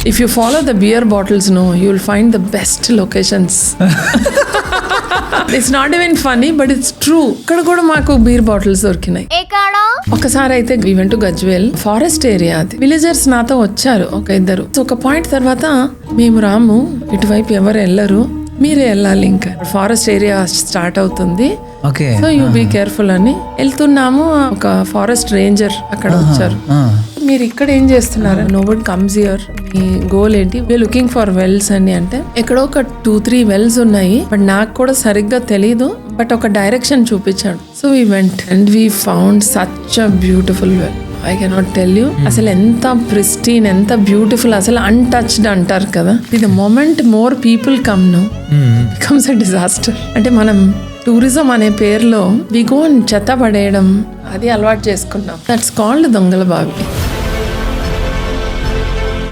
If you follow the beer bottles, no, you will find the best locations. It's not even funny, but it's true. ఇక్కడ కూడా మాకు beer bottles దొరికినాయి. ఒకసారి అయితే we went to Gajwel, forest area అది. Villagers నాతో వచ్చారు ఒక ఇద్దరు. ఒక పాయింట్ తర్వాత మేము రాము, ఇటువైపు ఎవరు వెళ్ళరు, మీరే వెళ్ళాలి, ఇంకా ఫారెస్ట్ ఏరియా స్టార్ట్ అవుతుంది, సో యూ బీ కేర్ఫుల్ అని వెళ్తున్నాము. ఒక ఫారెస్ట్ రేంజర్ అక్కడ వచ్చారు. మీరు ఇక్కడ ఏం చేస్తున్నారు? Nobody comes here, me goal ఏంటి? వి లుకింగ్ ఫర్ వెల్స్ అని అంటే ఎక్కడో ఒక 2-3 వెల్స్ ఉన్నాయి, బట్ నాకు కూడా సరిగ్గా తెలీదు, బట్ ఒక డైరెక్షన్ చూపించాడు. So we went and we found such a beautiful well. I cannot tell you, అసలు ఎంత ప్రిస్టీన్, ఎంత బ్యూటిఫుల్, అసలు అన్టచ్డ్ అంటారు కదా. The moment more people come no becomes a disaster. అంటే మనం టూరిజం అనే పేరులో వి గో చెత్త పడేయడం అది అలవాటు చేసుకున్నాం. దట్స్ కాల్డ్ దొంగల బావి.